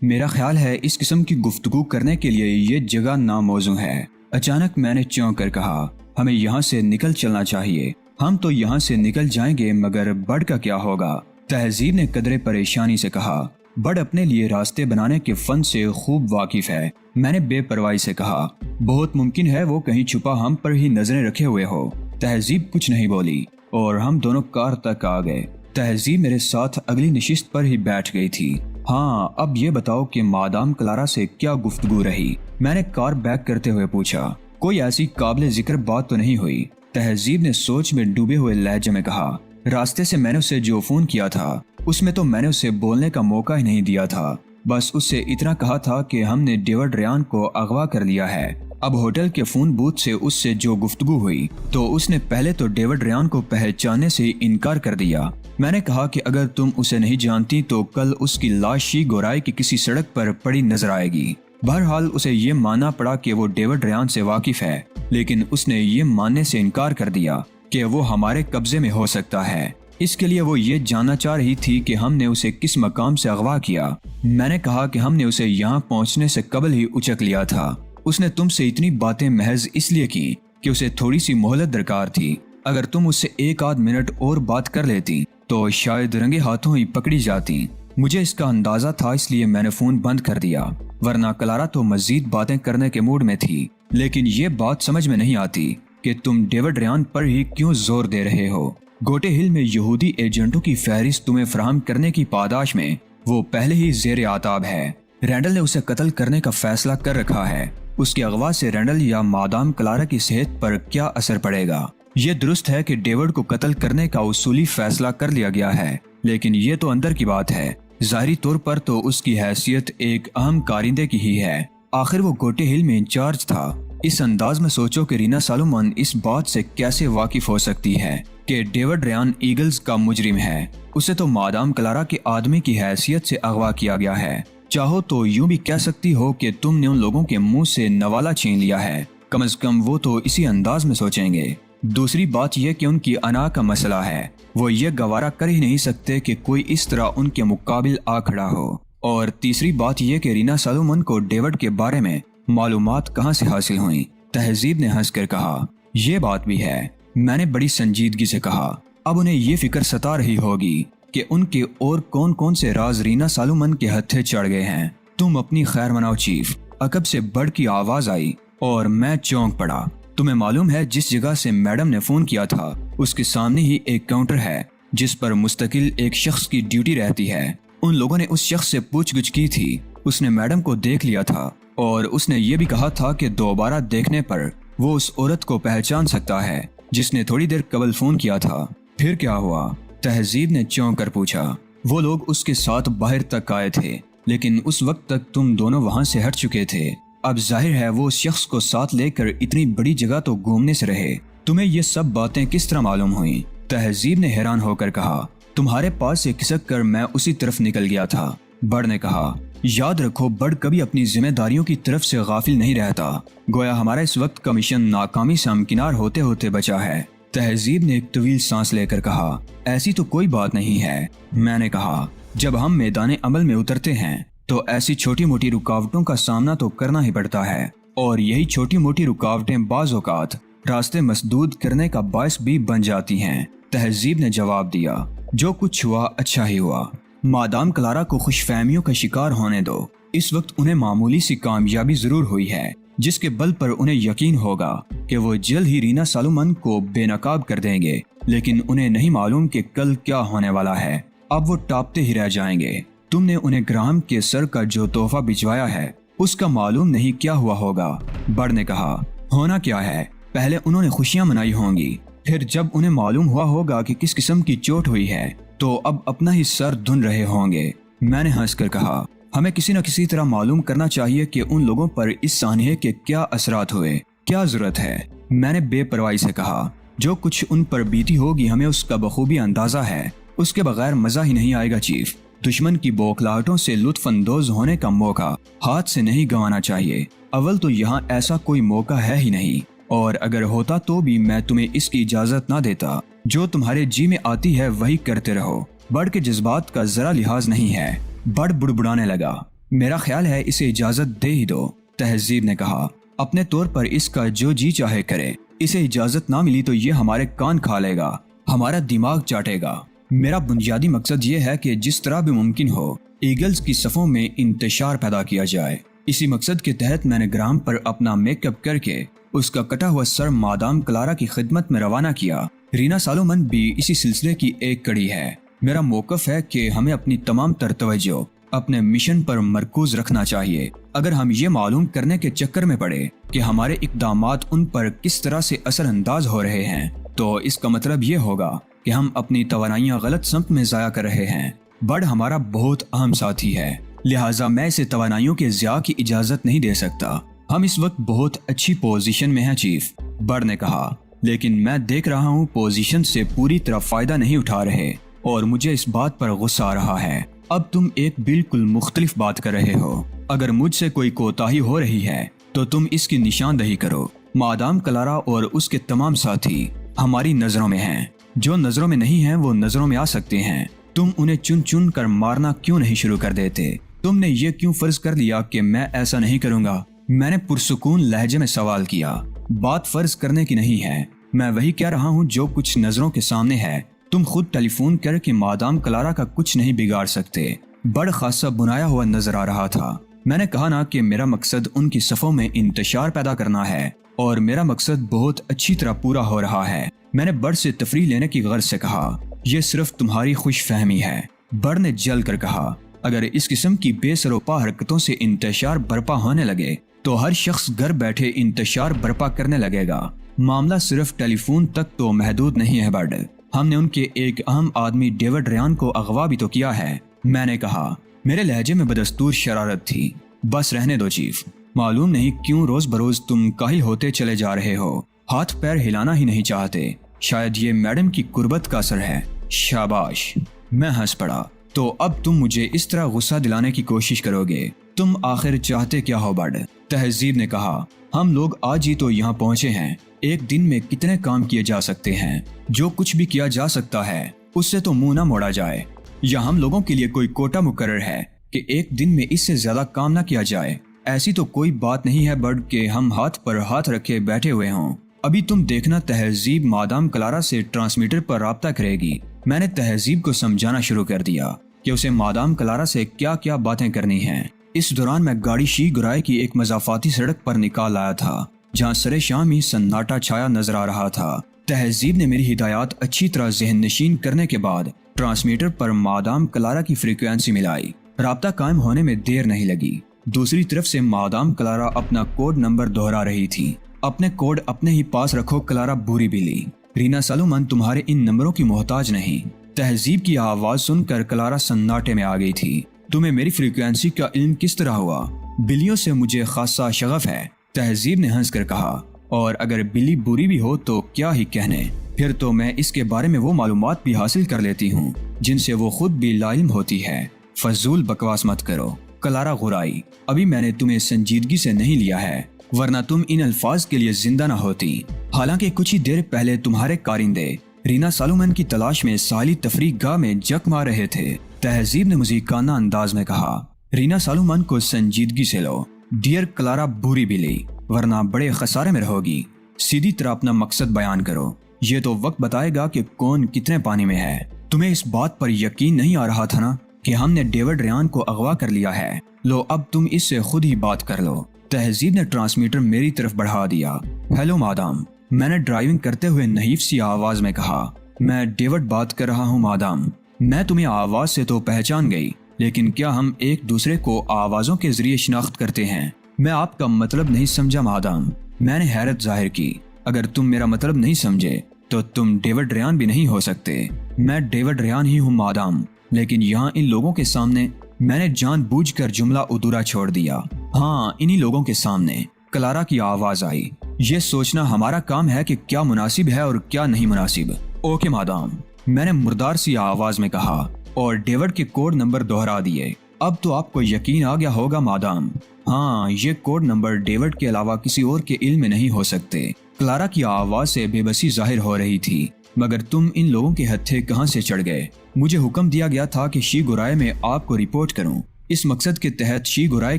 میرا خیال ہے اس قسم کی گفتگو کرنے کے لیے یہ جگہ ناموزوں ہے۔ اچانک میں نے چونک کر کہا، ہمیں یہاں سے نکل چلنا چاہیے۔ ہم تو یہاں سے نکل جائیں گے مگر بڑ کا کیا ہوگا؟ تہذیب نے قدرے پریشانی سے کہا۔ بڑ اپنے لیے راستے بنانے کے فن سے خوب واقف ہے۔ میں نے بے پرواہی سے کہا، بہت ممکن ہے وہ کہیں چھپا ہم پر ہی نظریں رکھے ہوئے ہو۔ تہذیب کچھ نہیں بولی اور ہم دونوں کار تک آ گئے۔ تہذیب میرے ساتھ اگلی نشست پر ہی بیٹھ گئی تھی۔ ہاں، اب یہ بتاؤ کہ مادام کلارا سے کیا گفتگو رہی؟ میں نے کار بیک کرتے ہوئے پوچھا۔ کوئی ایسی قابل ذکر بات تو نہیں ہوئی؟ تہذیب نے سوچ میں ڈوبے ہوئے لہجے میں کہا۔ راستے سے میں نے اسے جو فون کیا تھا اس میں تو میں نے اسے بولنے کا موقع ہی نہیں دیا تھا، بس اس سے اتنا کہا تھا کہ ہم نے ڈیوڈ ریان کو اغوا کر لیا ہے۔ اب ہوٹل کے فون بوتھ سے اس سے جو گفتگو ہوئی تو اس نے پہلے تو ڈیوڈ ریان کو پہچاننے سے انکار کر دیا۔ میں نے کہا کہ اگر تم اسے نہیں جانتی تو کل اس کی لاش شی گورائی کی کسی سڑک پر پڑی نظر آئے گی۔ بہرحال اسے یہ ماننا پڑا کہ وہ ڈیوڈ ریان سے واقف ہے، لیکن اس نے یہ ماننے سے انکار کر دیا کہ وہ ہمارے قبضے میں ہو سکتا ہے۔ اس کے لیے وہ یہ جاننا چاہ رہی تھی کہ ہم نے اسے کس مقام سے اغوا کیا۔ میں نے کہا کہ ہم نے اسے یہاں پہنچنے سے قبل ہی اچک لیا تھا۔ اس نے تم سے اتنی باتیں محض اس لیے کی کہ اسے تھوڑی سی مہلت درکار تھی۔ اگر تم اس سے ایک آدھ منٹ اور بات کر لیتی تو شاید رنگے ہاتھوں ہی پکڑی جاتی۔ مجھے اس کا اندازہ تھا، اس لیے میں نے فون بند کر دیا، ورنہ کلارا تو مزید باتیں کرنے کے موڈ میں تھی۔ لیکن یہ بات سمجھ میں نہیں آتی کہ تم ڈیوڈ ریان پر ہی کیوں زور دے رہے ہو؟ گوٹے ہل میں یہودی ایجنٹوں کی فہرست تمہیں فراہم کرنے کی پاداش میں وہ پہلے ہی زیر آتاب ہے۔ رینڈل نے اسے قتل کرنے کا فیصلہ کر رکھا ہے۔ اس کی اغوا سے رینڈل یا مادام کلارا کی صحت پر کیا اثر پڑے گا؟ یہ درست ہے کہ ڈیوڈ کو قتل کرنے کا اصولی فیصلہ کر لیا گیا ہے، لیکن یہ تو اندر کی بات ہے۔ ظاہری طور پر تو اس کی حیثیت ایک اہم کارندے کی ہی ہے۔ آخر وہ گوٹے ہل میں انچارج تھا۔ اس انداز میں سوچو کہ رینا سالومن اس بات سے کیسے واقف ہو سکتی ہے کہ ڈیوڈ ریان ایگلز کا مجرم ہے۔ اسے تو مادام کلارا کے آدمی کی حیثیت سے اغوا کیا گیا ہے۔ چاہو تو یوں بھی کہہ سکتی ہو کہ تم نے ان لوگوں کے منہ سے نوالا چھین لیا ہے۔ کم از کم وہ تو اسی انداز میں سوچیں گے۔ دوسری بات یہ کہ ان کی انا کا مسئلہ ہے۔ وہ یہ گوارا کر ہی نہیں سکتے کہ کوئی اس طرح ان کے مقابل آ کھڑا ہو۔ اور تیسری بات یہ کہ رینا سالومن کو ڈیوڈ کے بارے میں معلومات کہاں سے حاصل ہوئیں؟ تہذیب نے ہنس کر کہا، یہ بات بھی ہے۔ میں نے بڑی سنجیدگی سے کہا، اب انہیں یہ فکر ستا رہی ہوگی کہ ان کے اور کون کون سے راز رینا سالومن کے ہتھے چڑھ گئے ہیں۔ تم اپنی خیر مناؤ چیف۔ عقب سے بڑ کی آواز آئی اور میں چونک پڑا۔ تمہیں معلوم ہے جس جگہ سے میڈم نے فون کیا تھا اس کے سامنے ہی ایک کاؤنٹر ہے جس پر مستقل ایک شخص کی ڈیوٹی رہتی ہے۔ ان لوگوں نے اس شخص سے پوچھ گچھ کی تھی۔ اس نے میڈم کو دیکھ لیا تھا اور اس نے یہ بھی کہا تھا کہ دوبارہ دیکھنے پر وہ اس عورت کو پہچان سکتا ہے جس نے تھوڑی دیر قبل فون کیا تھا۔ پھر کیا ہوا؟ تہذیب نے چونک کر پوچھا۔ وہ لوگ اس کے ساتھ باہر تک آئے تھے، لیکن اس وقت تک تم دونوں وہاں سے ہٹ چکے تھے۔ اب ظاہر ہے وہ اس شخص کو ساتھ لے کر اتنی بڑی جگہ تو گھومنے سے رہے۔ تمہیں یہ سب باتیں کس طرح معلوم ہوئیں؟ تہذیب نے حیران ہو کر کہا۔ تمہارے پاس سے کھسک کر میں اسی طرف نکل گیا تھا۔ بڑ نے کہا، یاد رکھو بڑ کبھی اپنی ذمہ داریوں کی طرف سے غافل نہیں رہتا۔ گویا ہمارا اس وقت کا مشن ناکامی سے ہمکنار ہوتے ہوتے بچا ہے۔ تہذیب نے ایک طویل سانس لے کر کہا، ایسی تو کوئی بات نہیں ہے۔ میں نے کہا، جب ہم میدان عمل میں اترتے ہیں تو ایسی چھوٹی موٹی رکاوٹوں کا سامنا تو کرنا ہی پڑتا ہے، اور یہی چھوٹی موٹی رکاوٹیں بعض اوقات راستے مسدود کرنے کا باعث بھی بن جاتی ہیں۔ تہذیب نے جواب دیا، جو کچھ ہوا اچھا ہی ہوا۔ مادام کلارا کو خوش فہمیوں کا شکار ہونے دو۔ اس وقت انہیں معمولی سی کامیابی ضرور ہوئی ہے جس کے بل پر انہیں یقین ہوگا کہ وہ جلد ہی رینا سالومن کو بے نقاب کر دیں گے، لیکن انہیں نہیں معلوم کہ کل کیا ہونے والا ہے۔ اب وہ ٹاپتے ہی رہ جائیں گے۔ تم نے انہیں گراہم کے سر کا جو تحفہ بھجوایا ہے اس کا معلوم نہیں کیا ہوا ہوگا۔ بڑ نے کہا، ہونا کیا ہے؟ پہلے انہوں نے خوشیاں منائی ہوں گی، پھر جب انہیں معلوم ہوا ہوگا کہ کس قسم کی چوٹ ہوئی ہے تو اب اپنا ہی سر دھن رہے ہوں گے۔ میں نے ہنس کر کہا، ہمیں کسی نہ کسی طرح معلوم کرنا چاہیے کہ ان لوگوں پر اس سانحے کے کیا اثرات ہوئے، کیا ضرورت ہے۔ میں نے بے پرواہی سے کہا، جو کچھ ان پر بیتی ہوگی ہمیں اس کا بخوبی اندازہ ہے۔ اس کے بغیر مزہ ہی نہیں آئے گا چیف۔ دشمن کی بوکھلاہٹوں سے لطف اندوز ہونے کا موقع ہاتھ سے نہیں گنوانا چاہیے۔ اول تو یہاں ایسا کوئی موقع ہے ہی نہیں، اور اگر ہوتا تو بھی میں تمہیں اس کی اجازت نہ دیتا۔ جو تمہارے جی میں آتی ہے وہی کرتے رہو۔ بڑ کے جذبات کا ذرا لحاظ نہیں ہے۔ بڑ بڑبڑانے لگا، میرا خیال ہے اسے اجازت دے ہی دو، تہذیب نے کہا۔ اپنے طور پر اس کا جو جی چاہے کرے، اسے اجازت نہ ملی تو یہ ہمارے کان کھا لے گا، ہمارا دماغ چاٹے گا۔ میرا بنیادی مقصد یہ ہے کہ جس طرح بھی ممکن ہو ایگلز کی صفوں میں انتشار پیدا کیا جائے۔ اسی مقصد کے تحت میں نے گرام پر اپنا میک اپ کر کے اس کا کٹا ہوا سر مادام کلارا کی خدمت میں روانہ کیا۔ رینا سالومن بھی اسی سلسلے کی ایک کڑی ہے۔ میرا موقف ہے کہ ہمیں اپنی تمام تر توجہ اپنے مشن پر مرکوز رکھنا چاہیے۔ اگر ہم یہ معلوم کرنے کے چکر میں پڑے کہ ہمارے اقدامات ان پر کس طرح سے اثر انداز ہو رہے ہیں تو اس کا مطلب یہ ہوگا کہ ہم اپنی توانائیاں غلط سمت میں ضائع کر رہے ہیں۔ برڈ ہمارا بہت اہم ساتھی ہے، لہٰذا میں اسے توانائیوں کے ضیاع کی اجازت نہیں دے سکتا۔ ہم اس وقت بہت اچھی پوزیشن میں ہیں چیف، برڈ نے کہا، لیکن میں دیکھ رہا ہوں پوزیشن سے پوری طرح فائدہ نہیں اٹھا رہے اور مجھے اس بات پر غصہ آ رہا ہے۔ اب تم ایک بالکل مختلف بات کر رہے ہو۔ اگر مجھ سے کوئی کوتاہی ہو رہی ہے تو تم اس کی نشاندہی کرو۔ مادام کلارا اور اس کے تمام ساتھی ہماری نظروں میں ہیں، جو نظروں میں نہیں ہیں وہ نظروں میں آ سکتے ہیں۔ تم انہیں چن چن کر مارنا کیوں نہیں شروع کر دیتے؟ تم نے یہ کیوں فرض کر لیا کہ میں ایسا نہیں کروں گا؟ میں نے پرسکون لہجے میں سوال کیا۔ بات فرض کرنے کی نہیں ہے، میں وہی کہہ رہا ہوں جو کچھ نظروں کے سامنے ہے۔ تم خود ٹیلی فون کر کے مادام کلارا کا کچھ نہیں بگاڑ سکتے۔ بڑا خاصا بنایا ہوا نظر آ رہا تھا۔ میں نے کہا نا کہ میرا مقصد ان کی صفوں میں انتشار پیدا کرنا ہے اور میرا مقصد بہت اچھی طرح پورا ہو رہا ہے۔ میں نے بڑ سے تفریح لینے کی غرض سے کہا، یہ صرف تمہاری خوش فہمی ہے۔ بڑ نے جل کر کہا، اگر اس قسم کی بے سروپا حرکتوں سے انتشار برپا ہونے لگے تو ہر شخص گھر بیٹھے انتشار برپا کرنے لگے گا۔ معاملہ صرف ٹیلی فون تک تو محدود نہیں ہے برڈ، ہم نے ان کے ایک اہم آدمی ڈیوڈ ریان کو اغوا بھی تو کیا ہے۔ میں نے کہا، میرے لہجے میں بدستور شرارت تھی۔ بس رہنے دو چیف، معلوم نہیں کیوں روز بروز تم کاہل ہوتے چلے جا رہے ہو، ہاتھ پیر ہلانا ہی نہیں چاہتے۔ شاید یہ میڈم کی قربت کا اثر ہے۔ شاباش، میں ہنس پڑا۔ تو اب تم مجھے اس طرح غصہ دلانے کی کوشش کرو گے؟ تم آخر چاہتے کیا ہو برڈ؟ تہذیب نے کہا، ہم لوگ آج ہی تو یہاں پہنچے ہیں، ایک دن میں کتنے کام کیے جا سکتے ہیں؟ جو کچھ بھی کیا جا سکتا ہے اس سے تو منہ نہ موڑا جائے۔ یا ہم لوگوں کے لیے کوئی کوٹا مقرر ہے کہ ایک دن میں اس سے زیادہ کام نہ کیا جائے؟ ایسی تو کوئی بات نہیں ہے برڈ کہ ہم ہاتھ پر ہاتھ رکھے بیٹھے ہوئے ہوں۔ ابھی تم دیکھنا تہذیب مادام کلارا سے ٹرانسمیٹر پر رابطہ کرے گی۔ میں نے تہذیب کو سمجھانا شروع کر دیا کہ اسے مادام کلارا سے کیا کیا باتیں کرنی ہیں۔ اس دوران میں گاڑی شی گرائے کی ایک مضافاتی سڑک پر نکال آیا تھا جہاں سرے شام ہی سناٹا چھایا نظر آ رہا تھا۔ تہذیب نے میری ہدایات اچھی طرح ذہن نشین کرنے کے بعد ٹرانسمیٹر پر مادام کلارا کی فریکوینسی ملائی۔ رابطہ قائم ہونے میں دیر نہیں لگی۔ دوسری طرف سے مادام کلارا اپنا کوڈ نمبر دہرا رہی تھی۔ اپنے کوڈ اپنے ہی پاس رکھو کلارا بوری بلی، رینا سالومن تمہارے ان نمبروں کی محتاج نہیں۔ تہذیب کی آواز سن کر کلارا سناٹے میں آ گئی تھی۔ تمہیں میری فریکوینسی کا علم کس طرح ہوا؟ بلیوں سے مجھے خاصا شغف ہے، تہذیب نے ہنس کر کہا، اور اگر بلی بری بھی ہو تو کیا ہی کہنے، پھر تو میں اس کے بارے میں وہ معلومات بھی حاصل کر لیتی ہوں جن سے وہ خود بھی لا علم ہوتی ہے۔ فضول بکواس مت کرو، کلارا غرائی، ابھی میں نے تمہیں سنجیدگی سے نہیں لیا ہے، ورنہ تم ان الفاظ کے لیے زندہ نہ ہوتی۔ حالانکہ کچھ ہی دیر پہلے تمہارے کارندے رینا سالومن کی تلاش میں ساحلی تفریح گاہ میں جک مار رہے تھے، تہذیب نے مذیقانہ انداز میں کہا۔ رینا سالومن کو سنجیدگی سے لو، ڈیئر کلارا بوری بلی، ورنہ بڑے خسارے میں رہو گی۔ سیدھی طرح اپنا مقصد بیان کرو، یہ تو وقت بتائے گا کہ کون کتنے پانی میں ہے۔ تمہیں اس بات پر یقین نہیں آ رہا تھا نا کہ ہم نے ڈیوڈ ریان کو اغوا کر لیا ہے؟ لو اب تم اس سے خود ہی بات کر لو۔ تہذیب نے ٹرانسمیٹر میری طرف بڑھا دیا۔ ہیلو مادام، میں نے ڈرائیونگ کرتے ہوئے نحیف سی آواز میں کہا، میں ڈیوڈ بات کر رہا ہوں مادام۔ میں تمہیں آواز سے تو پہچان گئی، لیکن کیا ہم ایک دوسرے کو آوازوں کے ذریعے شناخت کرتے ہیں؟ میں آپ کا مطلب نہیں سمجھا مادام۔ میں نے حیرت ظاہر کی، اگر تم میرا مطلب نہیں سمجھے تو تم ڈیوڈ ریان بھی نہیں ہو سکتے۔ میں ڈیوڈ ریان ہی ہوں مادام، لیکن یہاں ان لوگوں کے سامنے میں نے جان بوجھ کر جملہ ادھورا چھوڑ دیا۔ ہاں، انہی لوگوں کے سامنے۔ کلارا کی آواز آئی، یہ سوچنا ہمارا کام ہے کہ کیا مناسب ہے اور کیا نہیں مناسب۔ اوکے مادام، میں نے مردار سی آواز میں کہا اور ڈیوڈ کے کوڈ نمبر دہرا دیے۔ اب تو آپ کو یقین آ گیا ہوگا مادام۔ ہاں، یہ کوڈ نمبر ڈیوڈ کے علاوہ کسی اور کے علم میں نہیں ہو سکتے۔ کلارا کی آواز سے بے بسی ظاہر ہو رہی تھی، مگر تم ان لوگوں کے ہتھے کہاں سے چڑھ گئے؟ مجھے حکم دیا گیا تھا کہ شی گرائے میں آپ کو رپورٹ کروں۔ اس مقصد کے تحت شی گورائے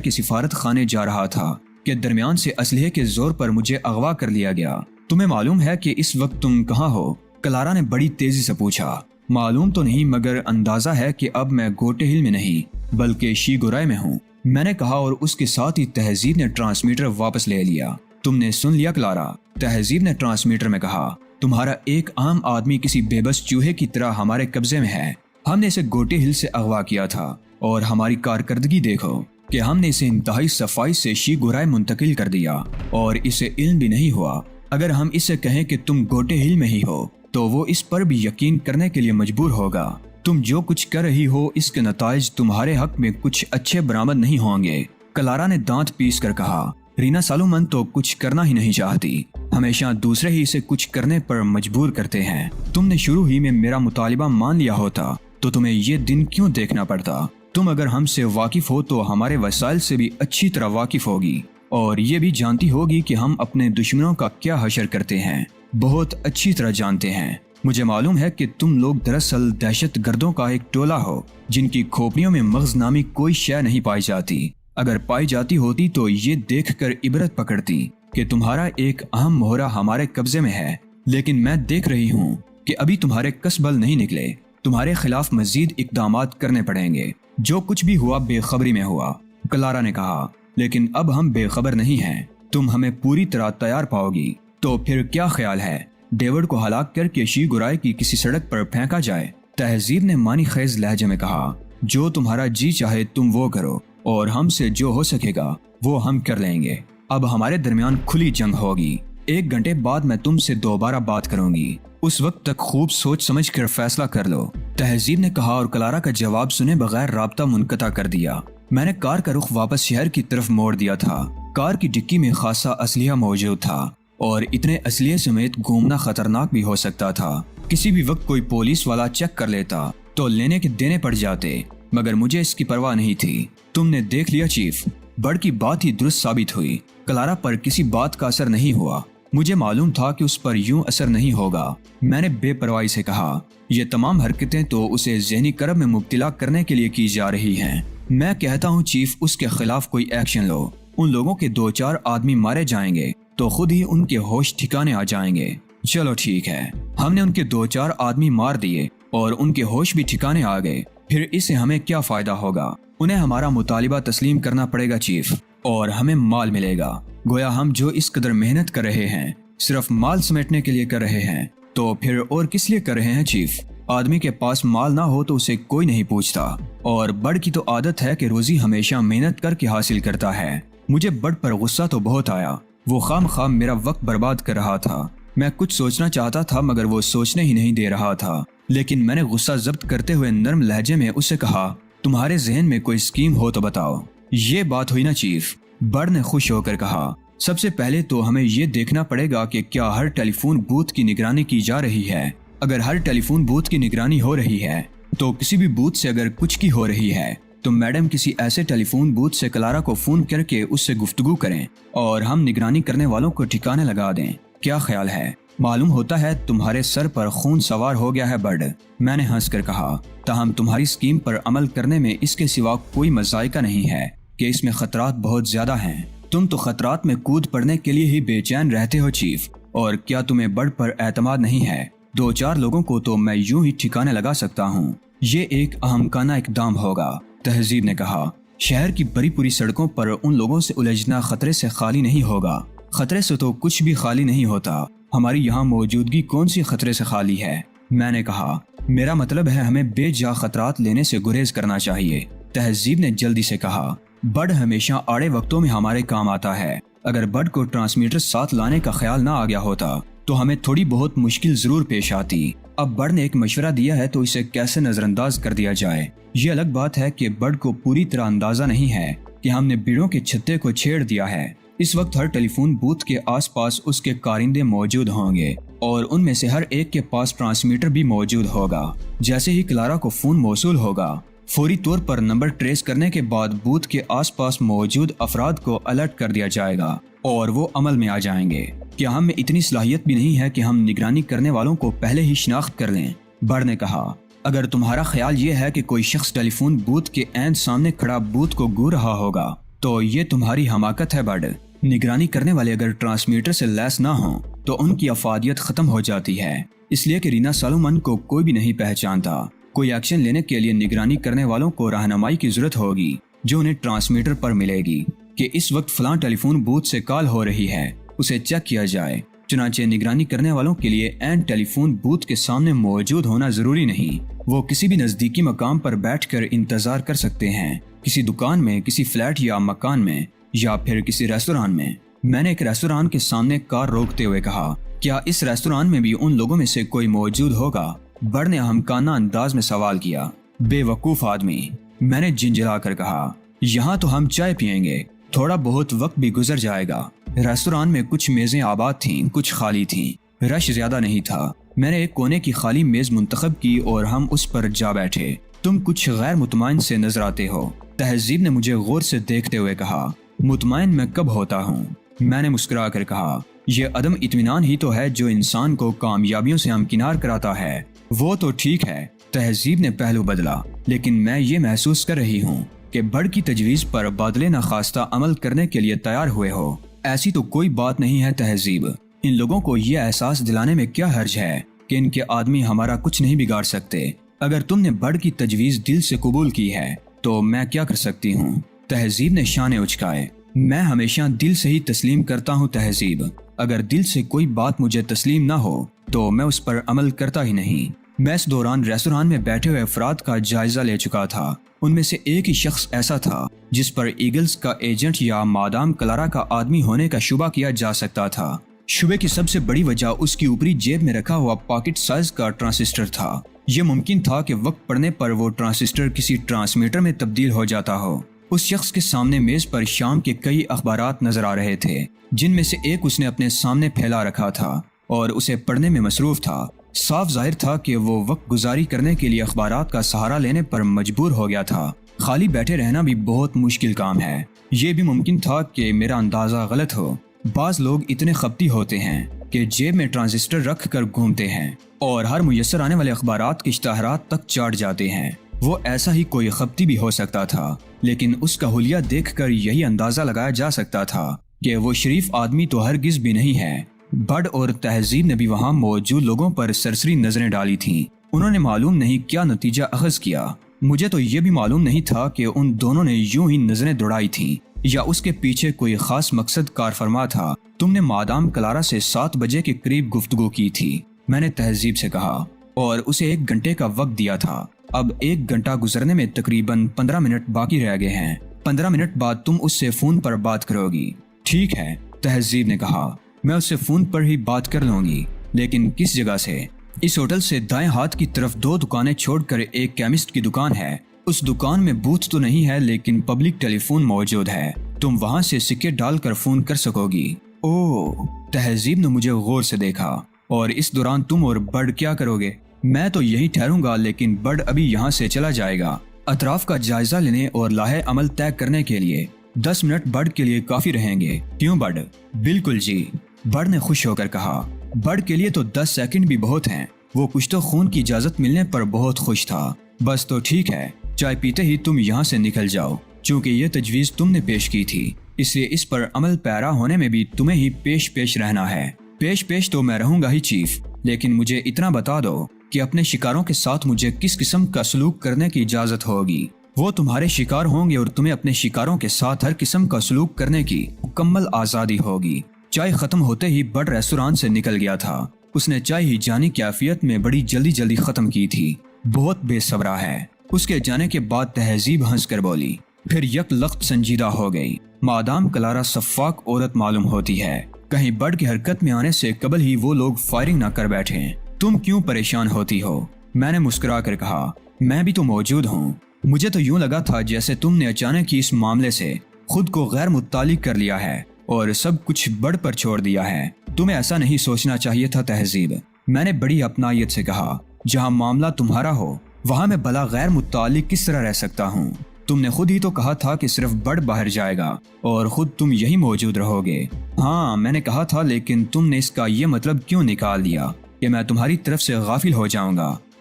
کے سفارت خانے جا رہا تھا کہ درمیان سے اسلحے کے زور پر مجھے اغوا کر لیا گیا۔ تمہیں معلوم ہے کہ اس وقت تم کہاں ہو؟ کلارا نے بڑی تیزی سے پوچھا۔ معلوم تو نہیں، مگر اندازہ ہے کہ اب میں گوٹے ہل میں نہیں بلکہ شی گورائے میں ہوں، میں نے کہا، اور اس کے ساتھ ہی تہذیب نے ٹرانسمیٹر واپس لے لیا۔ تم نے سن لیا کلارا؟ تہذیب نے ٹرانسمیٹر میں کہا۔ تمہارا ایک عام آدمی کسی بے بس چوہے کی طرح ہمارے قبضے میں ہے۔ ہم نے اسے گوٹے ہل سے اغوا کیا تھا اور ہماری کارکردگی دیکھو کہ ہم نے اسے انتہائی صفائی سے شی گورائے منتقل کر دیا اور اسے علم بھی نہیں ہوا۔ اگر ہم اسے کہیں کہ تم گوٹے ہل میں ہی ہو تو وہ اس پر بھی یقین کرنے کے لیے مجبور ہوگا۔ تم جو کچھ کر رہی ہو اس کے نتائج تمہارے حق میں کچھ اچھے برآمد نہیں ہوں گے۔ کلارا نے دانت پیس کر کہا۔ رینا سالومن تو کچھ کرنا ہی نہیں چاہتی، ہمیشہ دوسرے ہی اسے کچھ کرنے پر مجبور کرتے ہیں۔ تم نے شروع ہی میں میرا مطالبہ مان لیا ہوتا تو تمہیں یہ دن کیوں دیکھنا پڑتا؟ تم اگر ہم سے واقف ہو تو ہمارے وسائل سے بھی اچھی طرح واقف ہوگی اور یہ بھی جانتی ہوگی کہ ہم اپنے دشمنوں کا کیا حشر کرتے ہیں، بہت اچھی طرح جانتے ہیں۔ مجھے معلوم ہے کہ تم لوگ دراصل دہشت گردوں کا ایک ٹولہ ہو جن کی کھوپڑیوں میں مغز نامی کوئی شے نہیں پائی جاتی۔ اگر پائی جاتی ہوتی تو یہ دیکھ کر عبرت پکڑتی کہ تمہارا ایک اہم مہرہ ہمارے قبضے میں ہے، لیکن میں دیکھ رہی ہوں کہ ابھی تمہارے کسبل نہیں نکلے۔ تمہارے خلاف مزید اقدامات کرنے پڑیں گے۔ جو کچھ بھی ہوا بے خبری میں ہوا، کلارا نے کہا، لیکن اب ہم بے خبر نہیں ہیں۔ تم ہمیں پوری طرح تیار پاؤ گی۔ تو پھر کیا خیال ہے ڈیوڈ کو ہلاک کر کے شی گورائے کی کسی سڑک پر پھینکا جائے؟ تہذیب نے معنی خیز لہجے میں کہا۔ جو تمہارا جی چاہے تم وہ کرو اور ہم سے جو ہو سکے گا وہ ہم کر لیں گے۔ اب ہمارے درمیان کھلی جنگ ہوگی۔ 1 گھنٹے بعد میں تم سے دوبارہ بات کروں گی، اس وقت تک خوب سوچ سمجھ کر فیصلہ کر لو، تہذیب نے کہا اور کلارا کا جواب سنے بغیر رابطہ منقطع کر دیا۔ میں نے کار کا رخ واپس شہر کی طرف موڑ دیا تھا۔ کار کی ڈکی میں خاصا اسلحہ موجود تھا اور اتنے اسلحے سمیت گھومنا خطرناک بھی ہو سکتا تھا۔ کسی بھی وقت کوئی پولیس والا چیک کر لیتا تو لینے کے دینے پڑ جاتے، مگر مجھے اس کی پرواہ نہیں تھی۔ تم نے دیکھ لیا چیف، بڑ کی بات ہی درست ثابت ہوئی۔ کلارا پر کسی بات کا اثر نہیں ہوا۔ مجھے معلوم تھا کہ اس پر یوں اثر نہیں ہوگا۔ میں نے بے پرواہی سے کہا، یہ تمام حرکتیں تو اسے ذہنی کرب میں مبتلا کرنے کے لیے کی جا رہی ہیں۔ میں کہتا ہوں چیف، اس کے خلاف کوئی ایکشن لو۔ ان لوگوں کے 2-4 آدمی مارے جائیں گے تو خود ہی ان کے ہوش ٹھکانے آ جائیں گے۔ چلو ٹھیک ہے، ہم نے ان کے 2-4 آدمی مار دیے اور ان کے ہوش بھی ٹھکانے آ گئے، پھر اس سے ہمیں کیا فائدہ ہوگا؟ انہیں ہمارا مطالبہ تسلیم کرنا پڑے گا چیف، اور ہمیں مال ملے گا۔ گویا ہم جو اس قدر محنت کر رہے ہیں صرف مال سمیٹنے کے لیے کر رہے ہیں، تو پھر اور کس لیے کر رہے ہیں چیف؟ آدمی کے پاس مال نہ ہو تو اسے کوئی نہیں پوچھتا، اور بڑ کی تو عادت ہے کہ روزی ہمیشہ محنت کر کے حاصل کرتا ہے۔ مجھے بڑ پر غصہ تو بہت آیا، وہ خام خام میرا وقت برباد کر رہا تھا۔ میں کچھ سوچنا چاہتا تھا مگر وہ سوچنے ہی نہیں دے رہا تھا، لیکن میں نے غصہ ضبط کرتے ہوئے نرم لہجے میں اسے کہا، تمہارے ذہن میں کوئی اسکیم ہو تو بتاؤ۔ یہ بات ہوئی نا چیف، بڑ نے خوش ہو کر کہا، سب سے پہلے تو ہمیں یہ دیکھنا پڑے گا کہ کیا ہر ٹیلی فون بوتھ کی نگرانی کی جا رہی ہے۔ اگر ہر ٹیلی فون بوتھ کی نگرانی ہو رہی ہے تو کسی بھی بوتھ سے اگر کچھ کی ہو رہی ہے تو میڈم کسی ایسے ٹیلی فون بوتھ سے کلارا کو فون کر کے اس سے گفتگو کریں اور ہم نگرانی کرنے والوں کو ٹھکانے لگا دیں۔ کیا خیال ہے؟ معلوم ہوتا ہے تمہارے سر پر خون سوار ہو گیا ہے بڑ، میں نے ہنس کر کہا، تاہم تمہاری اسکیم پر عمل کرنے میں اس کے سوا کوئی مذائقہ نہیں ہے کہ اس میں خطرات بہت زیادہ ہیں۔ تم تو خطرات میں کود پڑنے کے لیے ہی بے چین رہتے ہو چیف، اور کیا تمہیں بڑ پر اعتماد نہیں ہے؟ 2-4 لوگوں کو تو میں یوں ہی ٹھکانے لگا سکتا ہوں۔ یہ ایک احمقانہ اقدام ہوگا، تہذیب نے کہا۔ شہر کی بڑی پوری سڑکوں پر ان لوگوں سے الجھنا خطرے سے خالی نہیں ہوگا۔ خطرے سے تو کچھ بھی خالی نہیں ہوتا، ہماری یہاں موجودگی کون سی خطرے سے خالی ہے؟ میں نے کہا، میرا مطلب ہے ہمیں بے جا خطرات لینے سے گریز کرنا چاہیے، تہذیب نے جلدی سے کہا۔ بڑ ہمیشہ آڑے وقتوں میں ہمارے کام آتا ہے۔ اگر بڑ کو ٹرانسمیٹر ساتھ لانے کا خیال نہ آ گیا ہوتا تو ہمیں تھوڑی بہت مشکل ضرور پیش آتی۔ اب بڑ نے ایک مشورہ دیا ہے تو اسے کیسے نظر انداز کر دیا جائے؟ یہ الگ بات ہے کہ بڑ کو پوری طرح اندازہ نہیں ہے کہ ہم نے بیڑوں کے چھتے کو چھیڑ دیا ہے۔ اس وقت ہر ٹیلی فون بوتھ کے آس پاس اس کے کارندے موجود ہوں گے اور ان میں سے ہر ایک کے پاس ٹرانسمیٹر بھی موجود ہوگا۔ جیسے ہی کلارا کو فون موصول ہوگا، فوری طور پر نمبر ٹریس کرنے کے بعد بوتھ کے آس پاس موجود افراد کو الرٹ کر دیا جائے گا اور وہ عمل میں آ جائیں گے۔ کیا ہم میں اتنی صلاحیت بھی نہیں ہے کہ ہم نگرانی کرنے والوں کو پہلے ہی شناخت کر لیں؟ بڑ نے کہا، اگر تمہارا خیال یہ ہے کہ کوئی شخص ٹیلی فون بوتھ کے عین سامنے کھڑا بوتھ کو گو رہا ہوگا تو یہ تمہاری حماقت ہے بڈ۔ نگرانی کرنے والے اگر ٹرانسمیٹر سے لیس نہ ہوں تو ان کی افادیت ختم ہو جاتی ہے، اس لیے کہ رینا سالومن کو کوئی بھی نہیں پہچانتا۔ کوئی ایکشن لینے کے لیے نگرانی کرنے والوں کو رہنمائی کی ضرورت ہوگی جو انہیں ٹرانسمیٹر پر ملے گی کہ اس وقت فلاں ٹیلی فون بوتھ سے کال ہو رہی ہے، اسے چیک کیا جائے۔ چنانچہ نگرانی کرنے والوں کے لیے عین ٹیلی فون بوتھ کے سامنے موجود ہونا ضروری نہیں، وہ کسی بھی نزدیکی مقام پر بیٹھ کر انتظار کر سکتے ہیں، کسی دکان میں، کسی فلیٹ یا مکان میں، یا پھر کسی ریستوران میں۔ میں نے ایک ریستوران کے سامنے کار روکتے ہوئے کہا، کیا اس ریستوران میں بھی ان لوگوں میں سے کوئی موجود ہوگا؟ بڈ نے ہمکانہ انداز میں سوال کیا۔ بے وقوف آدمی، میں نے جھنجھلا کر کہا، یہاں تو ہم چائے پئیں گے، تھوڑا بہت وقت بھی گزر جائے گا۔ ریستوران میں کچھ میزیں آباد تھیں، کچھ خالی تھیں، رش زیادہ نہیں تھا۔ میں نے ایک کونے کی خالی میز منتخب کی اور ہم اس پر جا بیٹھے۔ تم کچھ غیر مطمئن سے نظر آتے ہو، تہذیب نے مجھے غور سے دیکھتے ہوئے کہا۔ مطمئن میں کب ہوتا ہوں؟ میں نے مسکرا کر کہا، یہ عدم اطمینان ہی تو ہے جو انسان کو کامیابیوں سے ہمکنار کراتا ہے۔ وہ تو ٹھیک ہے، تہذیب نے پہلو بدلا، لیکن میں یہ محسوس کر رہی ہوں کہ بڈ کی تجویز پر بادل ناخواستہ عمل کرنے کے لیے تیار ہوئے ہو۔ ایسی تو کوئی بات نہیں ہے تہذیب، ان لوگوں کو یہ احساس دلانے میں کیا حرج ہے کہ ان کے آدمی ہمارا کچھ نہیں بگاڑ سکتے۔ اگر تم نے بڈ کی تجویز دل سے قبول کی ہے تو میں کیا کر سکتی ہوں؟ تہذیب نے شانے اچکائے۔ میں ہمیشہ دل سے ہی تسلیم کرتا ہوں تہذیب، اگر دل سے کوئی بات مجھے تسلیم نہ ہو تو میں اس پر عمل کرتا ہی نہیں۔ میں اس دوران ریستوران میں بیٹھے ہوئے افراد کا جائزہ لے چکا تھا، ان میں سے ایک ہی شخص ایسا تھا جس پر ایگلز کا ایجنٹ یا مادام کلارا کا آدمی ہونے کا شبہ کیا جا سکتا تھا۔ شبے کی سب سے بڑی وجہ اس کی اوپری جیب میں رکھا ہوا پاکٹ سائز کا ٹرانسسٹر تھا۔ یہ ممکن تھا کہ وقت پڑنے پر وہ ٹرانسسٹر کسی ٹرانسمیٹر میں تبدیل ہو جاتا ہو۔ اس شخص کے سامنے میز پر شام کے کئی اخبارات نظر آ رہے تھے، جن میں سے ایک اس نے اپنے سامنے پھیلا رکھا تھا اور اسے پڑھنے میں مصروف تھا۔ صاف ظاہر تھا کہ وہ وقت گزاری کرنے کے لیے اخبارات کا سہارا لینے پر مجبور ہو گیا تھا۔ خالی بیٹھے رہنا بھی بہت مشکل کام ہے۔ یہ بھی ممکن تھا کہ میرا اندازہ غلط ہو۔ بعض لوگ اتنے خپتی ہوتے ہیں کہ جیب میں ٹرانزسٹر رکھ کر گھومتے ہیں اور ہر میسر آنے والے اخبارات کے اشتہارات تک چاٹ جاتے ہیں۔ وہ ایسا ہی کوئی خپتی بھی ہو سکتا تھا، لیکن اس کا حلیہ دیکھ کر یہی اندازہ لگایا جا سکتا تھا کہ وہ شریف آدمی تو ہرگز بھی نہیں ہے۔ بڈ اور تہذیب نے بھی وہاں موجود لوگوں پر سرسری نظریں ڈالی تھیں۔ انہوں نے معلوم نہیں کیا نتیجہ اخذ کیا۔ مجھے تو یہ بھی معلوم نہیں تھا کہ ان دونوں نے یوں ہی نظریں دوڑائی تھیں یا اس کے پیچھے کوئی خاص مقصد کار فرما تھا۔ تم نے مادام کلارا سے 7 بجے کے قریب گفتگو کی تھی، میں نے تہذیب سے کہا، اور اسے 1 گھنٹے کا وقت دیا تھا۔ اب 1 گھنٹہ گزرنے میں تقریباً 15 منٹ باقی رہ گئے ہیں۔ 15 منٹ بعد تم اس سے فون پر بات کرو گی۔ ٹھیک ہے، تہذیب نے کہا، میں اس سے فون پر ہی بات کر لوں گی، لیکن کس جگہ سے؟ اس ہوٹل سے دائیں ہاتھ کی طرف 2 دکانیں چھوڑ کر ایک کیمسٹ کی دکان ہے۔ اس دکان میں بوتھ تو نہیں ہے، لیکن پبلک ٹیلی فون موجود ہے، تم وہاں سے سکے ڈال کر فون کر سکو گی۔ اوہ، تہذیب نے مجھے غور سے دیکھا۔ اور اس دوران تم اور بڈ کیا کرو گے؟ میں تو یہی ٹھہروں گا، لیکن بڈ ابھی یہاں سے چلا جائے گا اطراف کا جائزہ لینے اور لاہے عمل طے کرنے کے لیے۔ 10 منٹ بڈ کے لیے کافی رہیں گے، کیوں بڈ؟ بالکل جی، بڈ نے خوش ہو کر کہا۔ بڈ کے لیے تو 10 سیکنڈ بھی بہت ہیں، وہ کچھ تو خون کی اجازت ملنے پر بہت خوش تھا۔ بس تو ٹھیک ہے، چائے پیتے ہی تم یہاں سے نکل جاؤ، چونکہ یہ تجویز تم نے پیش کی تھی، اس لیے اس پر عمل پیرا ہونے میں بھی تمہیں ہی پیش رہنا ہے۔ پیش تو میں رہوں گا ہی چیف، لیکن مجھے اتنا بتا دو کہ اپنے شکاروں کے ساتھ مجھے کس قسم کا سلوک کرنے کی اجازت ہوگی۔ وہ تمہارے شکار ہوں گے اور تمہیں اپنے شکاروں کے ساتھ ہر قسم کا سلوک کرنے کی مکمل آزادی ہوگی۔ چائے ختم ہوتے ہی بڈ ریستوران سے نکل گیا تھا۔ اس نے چائے ہی جانی کیفیت میں بڑی جلدی ختم کی تھی۔ بہت بے صبرا ہے۔ اس کے جانے کے بعد تہذیب ہنس کر بولی، پھر یک لخت سنجیدہ ہو گئی۔ مادام کلارا شفاق عورت معلوم ہوتی ہے، کہیں بڈ کی حرکت میں آنے سے قبل ہی وہ لوگ فائرنگ نہ کر بیٹھے۔ تم کیوں پریشان ہوتی ہو؟ میں نے مسکرا کر کہا، میں بھی تو موجود ہوں۔ مجھے تو یوں لگا تھا جیسے تم نے اچانک ہی اس معاملے سے خود کو غیر متعلق کر لیا ہے اور سب کچھ بڈ پر چھوڑ دیا ہے۔ تمہیں ایسا نہیں سوچنا چاہیے تھا تہذیب، میں نے بڑی اپنائیت سے کہا۔ جہاں معاملہ تمہارا ہو وہاں میں بلا غیر متعلق کس طرح رہ سکتا ہوں؟ تم نے خود ہی تو کہا تھا کہ صرف بڈ باہر جائے گا اور خود تم یہی موجود رہو گے۔ ہاں میں نے کہا تھا، لیکن تم نے اس کا یہ مطلب کیوں نکال دیا کہ میں تمہاری طرف سے غافل ہو جاؤں گا؟